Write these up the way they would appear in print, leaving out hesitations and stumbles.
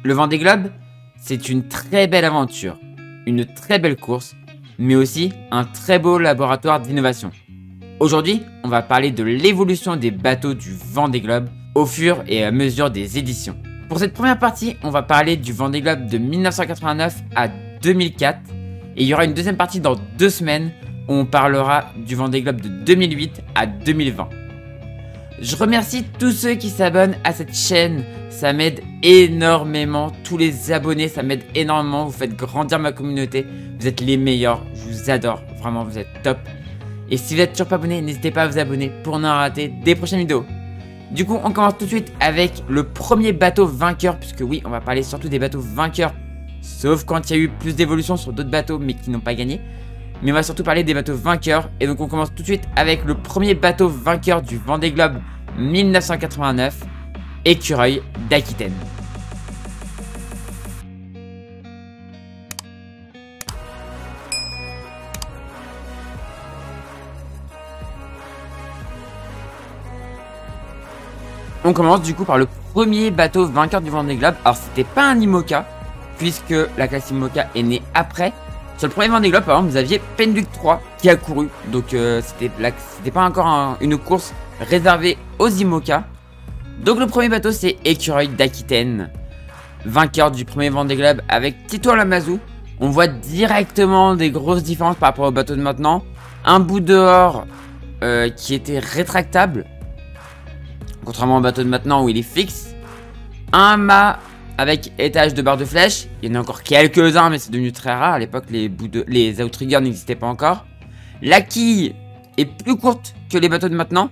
Le Vendée Globe, c'est une très belle aventure, une très belle course, mais aussi un très beau laboratoire d'innovation. Aujourd'hui, on va parler de l'évolution des bateaux du Vendée Globe au fur et à mesure des éditions. Pour cette première partie, on va parler du Vendée Globe de 1989 à 2004, et il y aura une deuxième partie dans 2 semaines où on parlera du Vendée Globe de 2008 à 2020. Je remercie tous ceux qui s'abonnent à cette chaîne, ça m'aide énormément, tous les abonnés, ça m'aide énormément, vous faites grandir ma communauté, vous êtes les meilleurs, je vous adore, vraiment vous êtes top. Et si vous n'êtes toujours pas abonné, n'hésitez pas à vous abonner pour ne rater des prochaines vidéos. Du coup, on commence tout de suite avec le premier bateau vainqueur, puisque oui, on va parler surtout des bateaux vainqueurs, sauf quand il y a eu plus d'évolution sur d'autres bateaux mais qui n'ont pas gagné. Mais on va surtout parler des bateaux vainqueurs. Et donc on commence tout de suite avec le premier bateau vainqueur du Vendée Globe 1989, Écureuil d'Aquitaine. On commence du coup par le premier bateau vainqueur du Vendée Globe. Alors c'était pas un IMOCA, puisque la classe IMOCA est née après. Sur le premier Vendée Globe, par exemple, vous aviez Penduc 3 qui a couru. Donc c'était pas encore une course réservée aux IMOCA. Donc le premier bateau c'est Écureuil d'Aquitaine, vainqueur du premier Vendée Globe avec Tito Lamazou. On voit directement des grosses différences par rapport au bateau de maintenant. Un bout dehors qui était rétractable, contrairement au bateau de maintenant où il est fixe. Un mât avec étage de barre de flèche. Il y en a encore quelques-uns, mais c'est devenu très rare. À l'époque, les outriggers n'existaient pas encore. La quille est plus courte que les bateaux de maintenant.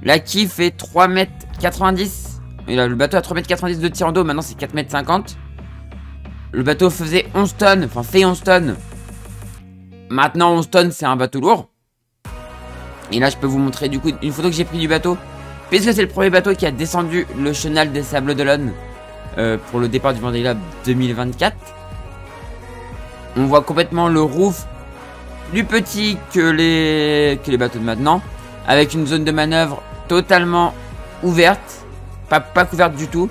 La quille fait 3,90 m. Le bateau a 3,90 m de tir en dos. Maintenant, c'est 4,50 m. Le bateau faisait 11 tonnes. Enfin, fait 11 tonnes. Maintenant, 11 tonnes, c'est un bateau lourd. Et là, je peux vous montrer du coup une photo que j'ai prise du bateau. Puisque c'est le premier bateau qui a descendu le chenal des Sables d'Olonne. Pour le départ du Vendée Globe 2024. On voit complètement le roof plus petit que les bateaux de maintenant, avec une zone de manœuvre totalement ouverte, pas couverte du tout.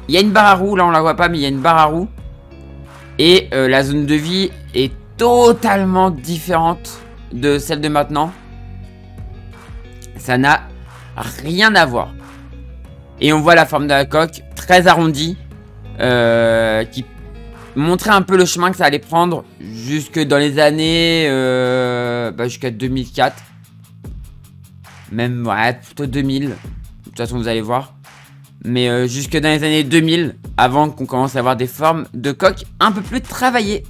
Il y a une barre à roues, là on la voit pas, mais il y a une barre à roues. Et la zone de vie est totalement différente de celle de maintenant. Ça n'a rien à voir. Et on voit la forme de la coque très arrondie, qui montrait un peu le chemin que ça allait prendre jusque dans les années jusqu'à 2004. Même, ouais, plutôt 2000. De toute façon, vous allez voir. Mais jusque dans les années 2000, avant qu'on commence à avoir des formes de coque un peu plus travaillées.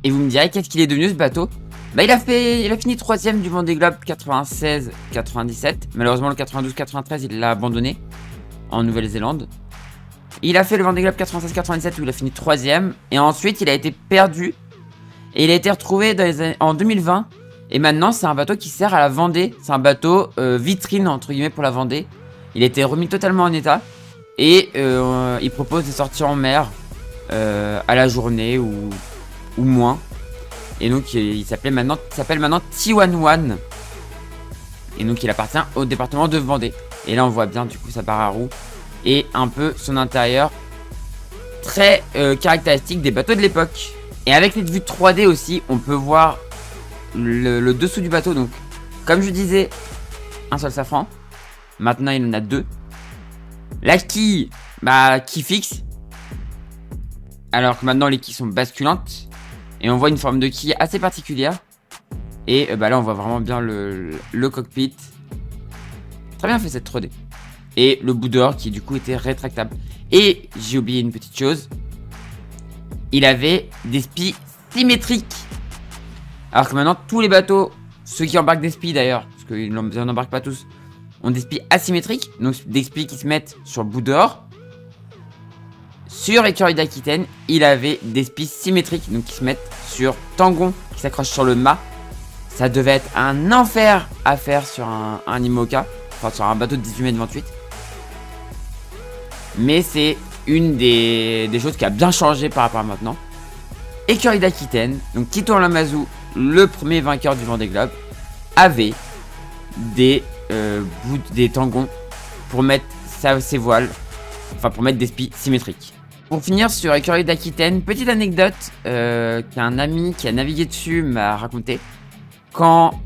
Et vous me direz, qu'est-ce qu'il est devenu ce bateau? Bah, il a fini 3ème du Vendée Globe 96-97. Malheureusement, le 92-93, il l'a abandonné en Nouvelle-Zélande. Il a fait le Vendée Globe 96-97 où il a fini 3ème. Et ensuite, il a été perdu. Et il a été retrouvé en 2020. Et maintenant, c'est un bateau qui sert à la Vendée. C'est un bateau vitrine, entre guillemets, pour la Vendée. Il a été remis totalement en état. Et il propose des sorties en mer à la journée ou moins. Et donc, il s'appelle maintenant T11. Et donc, il appartient au département de Vendée. Et là, on voit bien, du coup, sa barre à roues. Et un peu son intérieur très caractéristique des bateaux de l'époque. Et avec cette vue 3D aussi, on peut voir le dessous du bateau. Donc, comme je disais, un seul safran. Maintenant, il en a 2. La quille, quille fixe. Alors que maintenant, les quilles sont basculantes. Et on voit une forme de quille assez particulière. Et là, on voit vraiment bien le cockpit. Très bien fait cette 3D. Et le bout dehors qui du coup était rétractable. Et j'ai oublié une petite chose. Il avait des spies symétriques. Alors que maintenant tous les bateaux, ceux qui embarquent des spies d'ailleurs, parce qu'ils n'en embarquent pas tous, ont des spies asymétriques. Donc des spies qui se mettent sur le bout dehors. Sur Écureuil d'Aquitaine, il avait des spies symétriques. Donc qui se mettent sur tangon, qui s'accrochent sur le mât. Ça devait être un enfer à faire sur un IMOCA. Enfin sur un bateau de 18 mètres 28. Mais c'est une des choses qui a bien changé par rapport à maintenant. Écureuil d'Aquitaine, donc Tito Lamazou, le premier vainqueur du Vendée Globe, avait des tangons pour mettre ses voiles, enfin pour mettre des spies symétriques. Pour finir sur Écureuil d'Aquitaine, petite anecdote qu'un ami qui a navigué dessus m'a raconté. Quand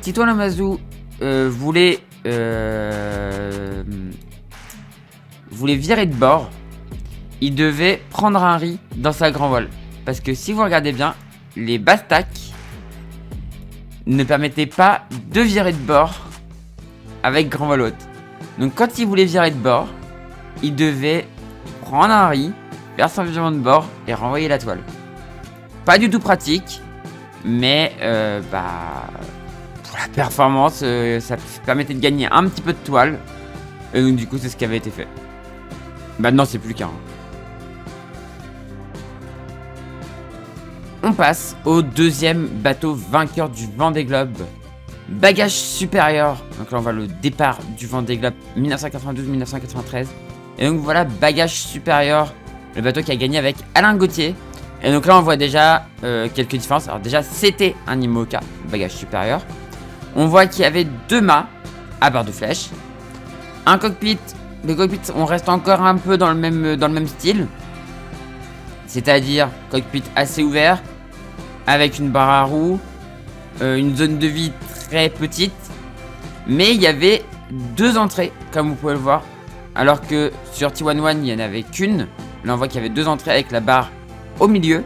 Tito Lamazou voulait virer de bord, il devait prendre un riz dans sa grand voile. Parce que si vous regardez bien, les bastacs ne permettaient pas de virer de bord avec grand voile haute. Donc quand il voulait virer de bord, il devait prendre un riz, faire son virement de bord et renvoyer la toile. Pas du tout pratique, mais pour la performance, ça permettait de gagner un petit peu de toile. Et donc du coup, c'est ce qui avait été fait. Maintenant, c'est plus qu'un. On passe au deuxième bateau vainqueur du Vendée Globe. Bagage supérieur. Donc là, on voit le départ du Vendée Globe 1992-1993. Et donc voilà, bagage supérieur. Le bateau qui a gagné avec Alain Gauthier. Et donc là, on voit déjà quelques différences. Alors déjà, c'était un IMOCA, bagage supérieur. On voit qu'il y avait 2 mâts à barre de flèche. Un cockpit. Le cockpit, on reste encore un peu dans le même style. C'est-à-dire cockpit assez ouvert. Avec une barre à roues. Une zone de vie très petite. Mais il y avait 2 entrées, comme vous pouvez le voir. Alors que sur T11, il n'y en avait qu'une. Là, on voit qu'il y avait 2 entrées avec la barre au milieu.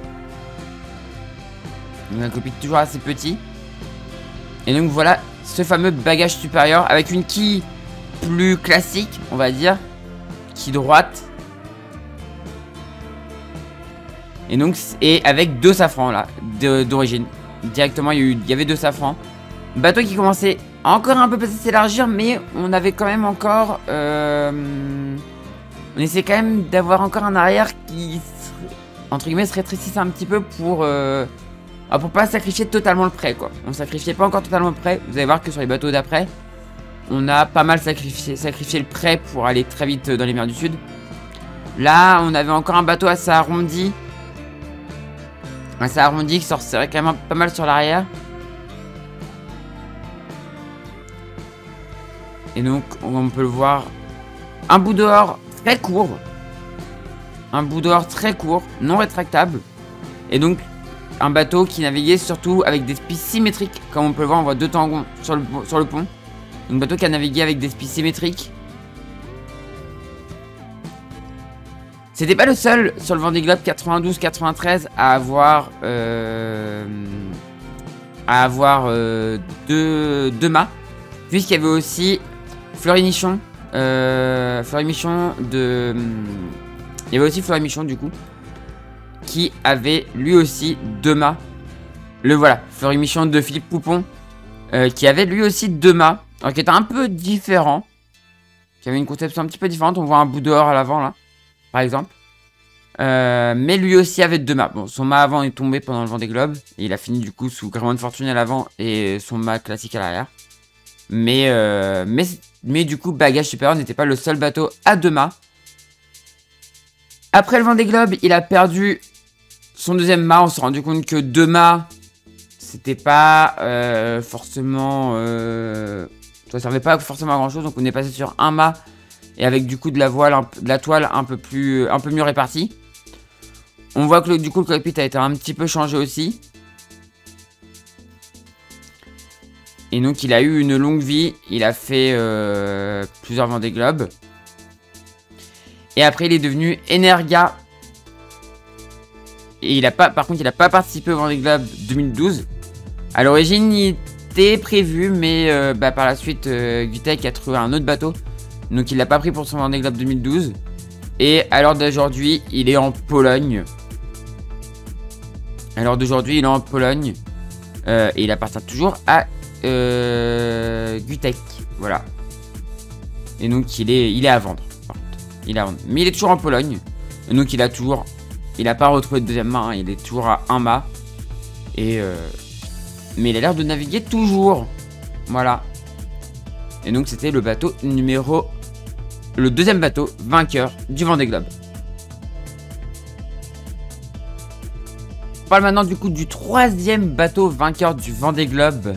Donc un cockpit toujours assez petit. Et donc voilà ce fameux bagage supérieur avec une quille plus classique, on va dire. Quille droite. Et donc, avec 2 safrans là, d'origine. Directement, il y avait 2 safrans. Bateau qui commençait encore un peu à s'élargir, mais on avait quand même encore... on essayait quand même d'avoir encore un arrière qui, entre guillemets, se rétrécissait un petit peu pour pas sacrifier totalement le prêt, quoi. On sacrifiait pas encore totalement le prêt. Vous allez voir que sur les bateaux d'après, on a pas mal sacrifié le prêt pour aller très vite dans les mers du Sud. Là, on avait encore un bateau assez arrondi. Assez arrondi qui se resserrait quand même pas mal sur l'arrière. Et donc, on peut le voir, un bout dehors très court. Un bout dehors très court, non rétractable. Et donc, un bateau qui naviguait surtout avec des spies symétriques. Comme on peut le voir, on voit 2 tangons sur le pont. Un bateau qui a navigué avec des spies symétriques. C'était pas le seul sur le Vendée Globe 92-93 à avoir deux mâts. Puisqu'il y avait aussi Fleury Michon. Il y avait aussi Fleury Michon du coup. Qui avait lui aussi 2 mâts. Le voilà, Fleury Michon de Philippe Poupon. Qui avait lui aussi 2 mâts. Alors qui était un peu différent. Qui avait une conception un petit peu différente. On voit un bout dehors à l'avant là. Par exemple. Mais lui aussi avait 2 mâts. Bon, son mât avant est tombé pendant le Vendée Globe. Et il a fini du coup sous Gréement de Fortune à l'avant. Et son mât classique à l'arrière. Mais du coup, bagage supérieur n'était pas le seul bateau à 2 mâts. Après le Vendée Globe, il a perdu son 2e mât. On s'est rendu compte que 2 mâts, c'était pas forcément... ça servait pas forcément à grand chose. Donc on est passé sur 1 mât. Et avec du coup de la voile, de la toile un peu mieux répartie. On voit que du coup le cockpit a été un petit peu changé aussi. Et donc il a eu une longue vie. Il a fait plusieurs Vendée Globe. Et après il est devenu Energa. Et par contre il n'a pas participé au Vendée Globe 2012. À l'origine il était prévu. Mais par la suite Gutek a trouvé un autre bateau. Donc il l'a pas pris pour son Vendée Globe 2012. Et à l'heure d'aujourd'hui il est en Pologne. Et il appartient toujours à Gutek. Voilà. Et donc il est à vendre. Il est à vendre. Mais il est toujours en Pologne. Et donc il a pas retrouvé de 2e mât. Hein. Il est toujours à 1 mât. Mais il a l'air de naviguer toujours. Voilà. Et donc c'était le bateau le 2e bateau vainqueur du Vendée Globe. On parle maintenant du coup du 3e bateau vainqueur du Vendée Globe.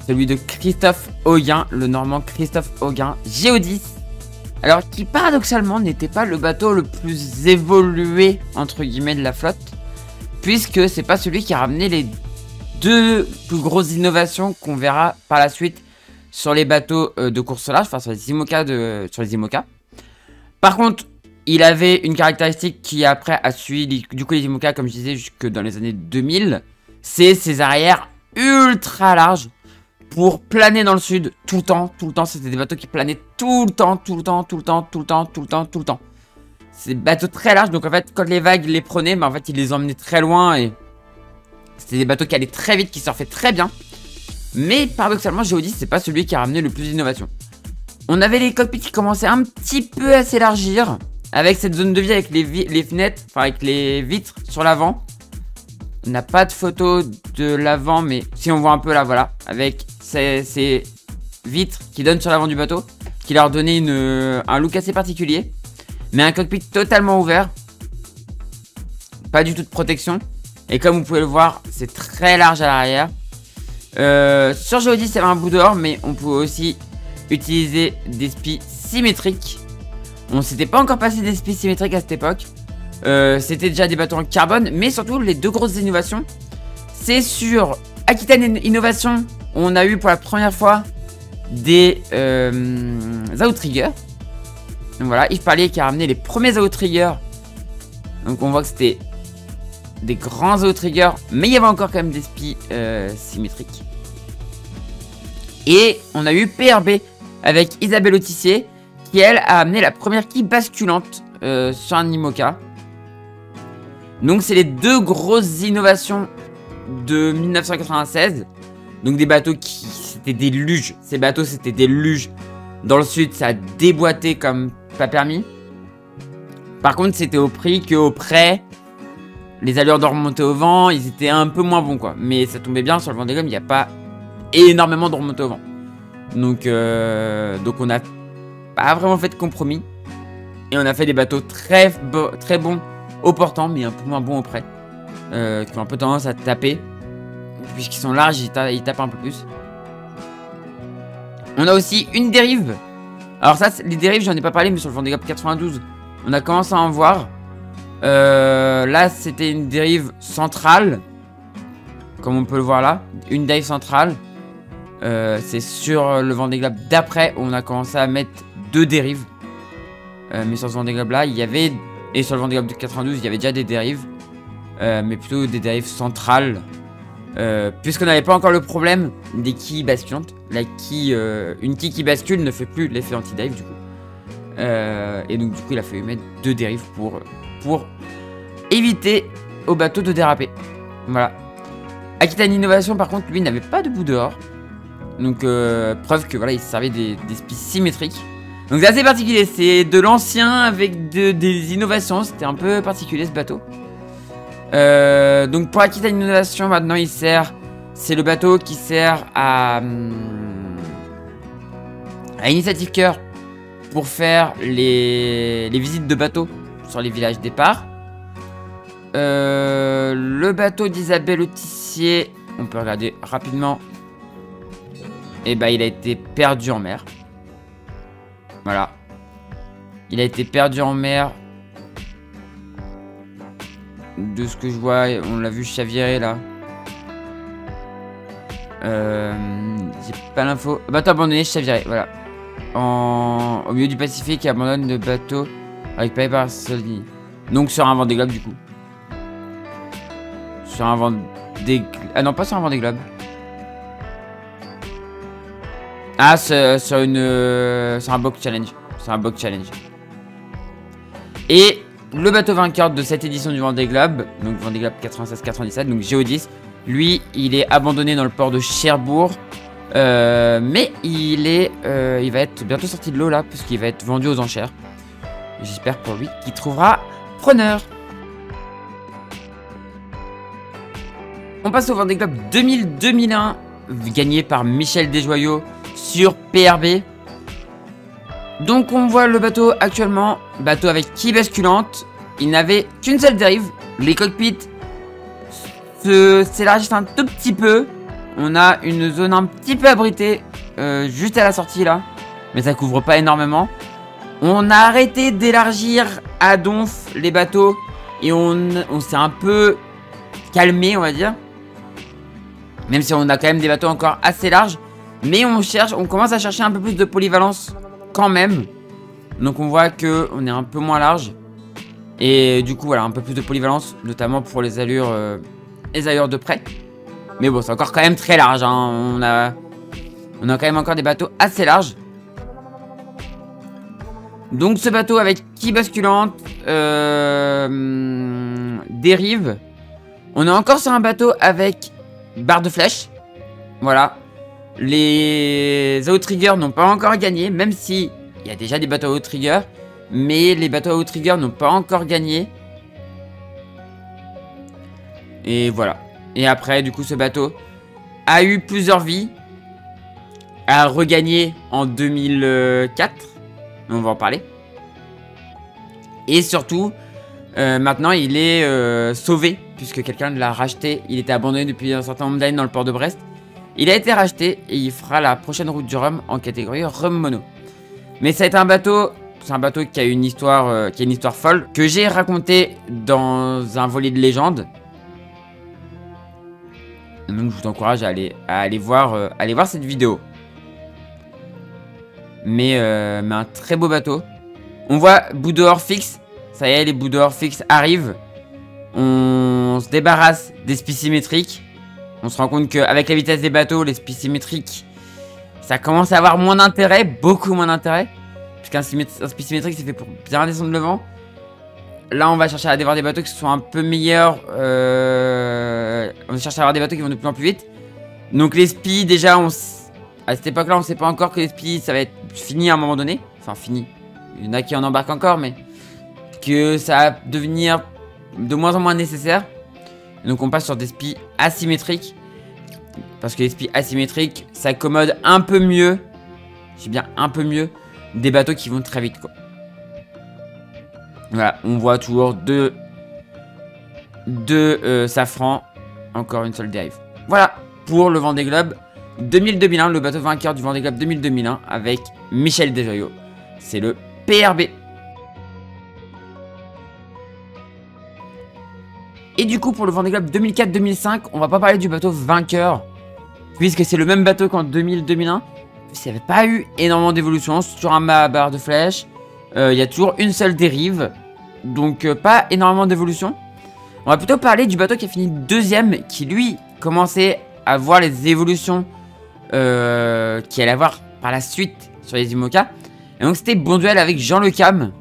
Celui de Christophe Auguin, le Normand Christophe Auguin, Géodis. Alors qui paradoxalement n'était pas le bateau le plus évolué entre guillemets de la flotte, puisque c'est pas celui qui a ramené les 2 plus grosses innovations qu'on verra par la suite sur les bateaux de course large, enfin sur les IMOCA Par contre, il avait une caractéristique qui après a suivi du coup les IMOCA, comme je disais, jusque dans les années 2000, c'est ses arrières ultra larges pour planer dans le sud tout le temps. C'était des bateaux qui planaient tout le temps. C'est des bateaux très larges, donc en fait quand les vagues les prenaient, bah, en fait ils les emmenaient très loin et c'était des bateaux qui allaient très vite, qui surfaient très bien. Mais paradoxalement, Géodis, c'est pas celui qui a ramené le plus d'innovation. On avait les cockpits qui commençaient un petit peu à s'élargir, avec cette zone de vie, avec les fenêtres, enfin avec les vitres sur l'avant. On n'a pas de photo de l'avant, mais si on voit un peu là, voilà, avec ces vitres qui donnent sur l'avant du bateau, qui leur donnaient un look assez particulier. Mais un cockpit totalement ouvert, pas du tout de protection. Et comme vous pouvez le voir, c'est très large à l'arrière. Sur Géodis, il y avait un bout dehors, mais on pouvait aussi utiliser des spies symétriques. On s'était pas encore passé des spies symétriques à cette époque. C'était déjà des bateaux en carbone, mais surtout les 2 grosses innovations, c'est sur Aquitaine Innovation, on a eu pour la première fois des outriggers. Donc voilà, Yves Parlier qui a ramené les premiers outriggers. Donc on voit que c'était des grands outriggers, mais il y avait encore quand même des spies symétriques. Et on a eu PRB avec Isabelle Autissier, qui elle a amené la première quille basculante sur un IMOCA. Donc c'est les 2 grosses innovations de 1996. Donc des bateaux qui c'était des luges. Ces bateaux c'était des luges. Dans le sud ça a déboîté comme pas permis. Par contre c'était au prix qu'au près, les allures de remontée au vent, ils étaient un peu moins bons quoi. Mais ça tombait bien sur le Vendée Globe, il n'y a pas énormément de remontée au vent. Donc on n'a pas vraiment fait de compromis. Et on a fait des bateaux très bons au portant, mais un peu moins bons au près. Qui ont un peu tendance à taper. Puisqu'ils sont larges, ils tapent un peu plus. On a aussi une dérive. Alors ça, les dérives, j'en ai pas parlé, mais sur le Vendée Globe 92, on a commencé à en voir. Là, c'était une dérive centrale. Comme on peut le voir là. Une dérive centrale. C'est sur le Vendée Globe d'après, on a commencé à mettre 2 dérives. Mais sur ce Vendée Globe là, il y avait... Et sur le Vendée Globe de 92, il y avait déjà des dérives. Mais plutôt des dérives centrales. Puisqu'on n'avait pas encore le problème des quilles basculantes. Une quille qui bascule ne fait plus l'effet anti-dive du coup. Et donc du coup il a fallu mettre 2 dérives pour éviter au bateau de déraper. Voilà. Aquitaine Innovation par contre lui n'avait pas de bout dehors. Donc preuve que voilà il servait des spies symétriques. Donc c'est assez particulier, c'est de l'ancien avec des innovations, c'était un peu particulier ce bateau. Donc pour Aquitaine Innovation maintenant il sert, c'est le bateau qui sert à Initiative Cœur pour faire les visites de bateaux sur les villages départ. Le bateau d'Isabelle Autissier, on peut regarder rapidement. Et bah il a été perdu en mer. Voilà. Il a été perdu en mer. De ce que je vois, on l'a vu chavirer là. J'ai pas l'info. Bateau abandonné, chaviré, voilà. Au milieu du Pacifique, il abandonne le bateau récupéré par Solini. Donc sur un Vendée Globe du coup. Sur un Vendée... Ah non, pas sur un Vendée Globe. Ah, sur un box challenge. C'est un box challenge. Et le bateau vainqueur de cette édition du Vendée Globe, donc Vendée Globe 96-97, donc Géodis, lui, il est abandonné dans le port de Cherbourg. Mais il va être bientôt sorti de l'eau là, puisqu'il va être vendu aux enchères. J'espère pour lui qu'il trouvera preneur. On passe au Vendée Globe 2000-2001, gagné par Michel Desjoyaux sur PRB. Donc on voit le bateau actuellement, bateau avec quille basculante. Il n'avait qu'une seule dérive. Les cockpits s'élargissent un tout petit peu. On a une zone un petit peu abritée juste à la sortie là. Mais ça couvre pas énormément. On a arrêté d'élargir à donf les bateaux et on s'est un peu calmé, on va dire. Même si on a quand même des bateaux encore assez larges. Mais on commence à chercher un peu plus de polyvalence quand même. Donc on voit que on est un peu moins large. Et du coup voilà, un peu plus de polyvalence, notamment pour les allures de près. Mais bon, c'est encore quand même très large, hein. On a quand même encore des bateaux assez larges. Donc ce bateau avec quille basculante, dérive. On est encore sur un bateau avec barre de flèche. Voilà. Les outriggers n'ont pas encore gagné, même si il y a déjà des bateaux à outrigger. Mais les bateaux à outrigger n'ont pas encore gagné. Et voilà. Et après, du coup, ce bateau a eu plusieurs vies. A regagné en 2004. On va en parler. Et surtout, maintenant, il est sauvé. Puisque quelqu'un l'a racheté. Il était abandonné depuis un certain nombre d'années dans le port de Brest. Il a été racheté et il fera la prochaine route du rhum en catégorie rhum mono. Mais ça a été un bateau... C'est un bateau qui a une histoire, folle. Que j'ai raconté dans un volet de légende. Donc je vous encourage à aller voir cette vidéo. Mais un très beau bateau. On voit bout dehors fixe. Ça y est, les bouts dehors fixes arrivent. On se débarrasse des spies symétriques. On se rend compte qu'avec la vitesse des bateaux, les spies symétriques, ça commence à avoir moins d'intérêt. Beaucoup moins d'intérêt. Puisqu'un spie symétrique, c'est fait pour bien descendre le vent. Là, on va chercher à avoir des bateaux qui sont un peu meilleurs. On va chercher à avoir des bateaux qui vont de plus en plus vite. Donc les spies, déjà, à cette époque-là, on ne sait pas encore que les spies, ça va être fini à un moment donné. Enfin, fini. Il y en a qui en embarquent encore, mais que ça va devenir de moins en moins nécessaire. Donc on passe sur des spies asymétriques. Parce que les spies asymétriques s'accommodent un peu mieux. Je dis bien un peu mieux. Des bateaux qui vont très vite, quoi. Voilà, on voit toujours deux safran. Encore une seule dérive. Voilà pour le Vendée Globe 2000-2001, le bateau vainqueur du Vendée Globe 2000-2001 avec Michel Desjoyaux. C'est le PRB. Et du coup, pour le Vendée Globe 2004-2005, on va pas parler du bateau vainqueur, puisque c'est le même bateau qu'en 2000-2001. Il n'y avait pas eu énormément d'évolution. C'est toujours un mât à barre de flèche. Il y a toujours une seule dérive. Donc pas énormément d'évolution. On va plutôt parler du bateau qui a fini deuxième, qui lui commençait à voir les évolutions qu'il allait avoir par la suite sur les IMOCA. Et donc c'était Bon Duel avec Jean Le Cam,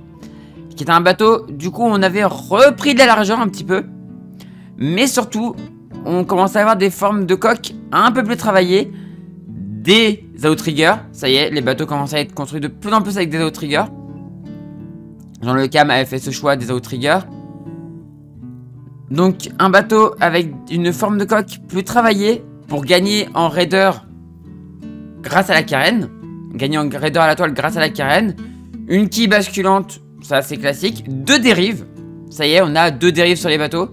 qui était un bateau, du coup on avait repris de la largeur un petit peu. Mais surtout, on commençait à avoir des formes de coque un peu plus travaillées. Des outriggers, ça y est, les bateaux commencent à être construits de plus en plus avec des outriggers. Jean Le Cam avait fait ce choix des outriggers. Donc un bateau avec une forme de coque plus travaillée pour gagner en raideur grâce à la carène. Gagner en raideur à la toile grâce à la carène. Une quille basculante, ça c'est classique. Deux dérives, ça y est, on a deux dérives sur les bateaux.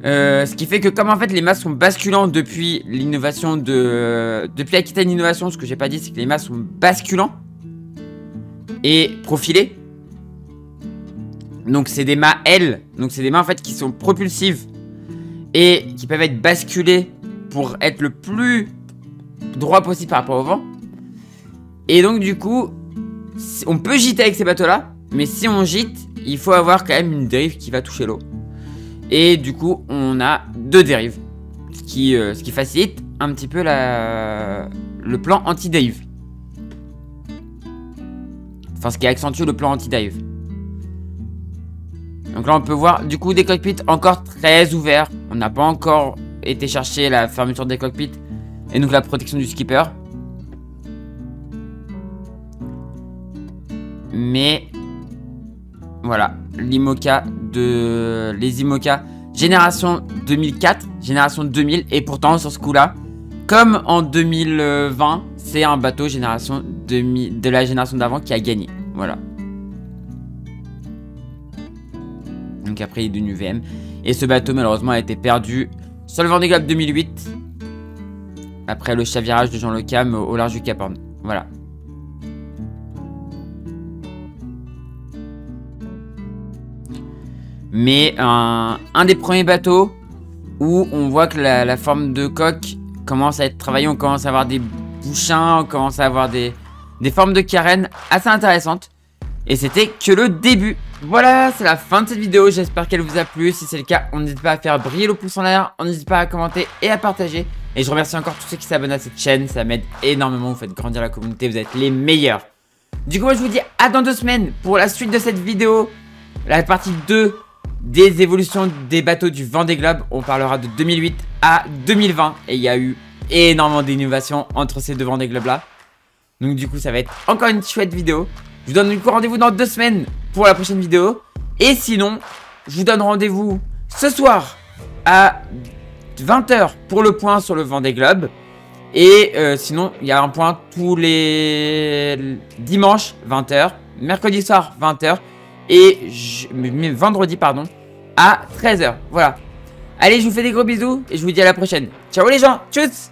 Ce qui fait que comme en fait les mâts sont basculants depuis l'innovation depuis Aquitaine Innovation, ce que j'ai pas dit c'est que les mâts sont basculants et profilés. Donc c'est des mâts L, donc c'est des mâts en fait qui sont propulsives et qui peuvent être basculés pour être le plus droit possible par rapport au vent. Et donc du coup, on peut gîter avec ces bateaux là, mais si on gîte, il faut avoir quand même une dérive qui va toucher l'eau. Et du coup, on a deux dérives, ce qui facilite un petit peu le plan anti-dive. Enfin, ce qui accentue le plan anti-dive. Donc là, on peut voir du coup des cockpits encore très ouverts. On n'a pas encore été chercher la fermeture des cockpits et donc la protection du skipper. Mais voilà, les IMOCA génération 2004, génération 2000. Et pourtant, sur ce coup-là, comme en 2020, c'est un bateau génération 2000, de la génération d'avant qui a gagné. Voilà. Donc après, il est devenu VM. Et ce bateau, malheureusement, a été perdu sur le Vendée Globe 2008. Après le chavirage de Jean Le Cam au large du Cap Horn. Voilà. Mais un des premiers bateaux où on voit que la forme de coque commence à être travaillée. On commence à avoir des bouchins, on commence à avoir des formes de carène assez intéressantes. Et c'était que le début. Voilà, c'est la fin de cette vidéo. J'espère qu'elle vous a plu. Si c'est le cas, n'hésitez pas à faire briller le pouce en l'air. N'hésitez pas à commenter et à partager. Et je remercie encore tous ceux qui s'abonnent à cette chaîne. Ça m'aide énormément. Vous faites grandir la communauté. Vous êtes les meilleurs. Du coup, moi, je vous dis à dans 2 semaines pour la suite de cette vidéo. La partie 2 des évolutions des bateaux du Vendée Globe. On parlera de 2008 à 2020. Et il y a eu énormément d'innovations entre ces deux Vendée Globe là. Donc du coup, ça va être encore une chouette vidéo. Je vous donne du coup rendez-vous dans 2 semaines pour la prochaine vidéo. Et sinon, je vous donne rendez-vous ce soir à 20 h pour le point sur le Vendée Globe. Et sinon, il y a un point tous les dimanches 20 h, mercredi soir 20 h et vendredi pardon à 13 h. Voilà. Allez, je vous fais des gros bisous et je vous dis à la prochaine. Ciao les gens, tchuss.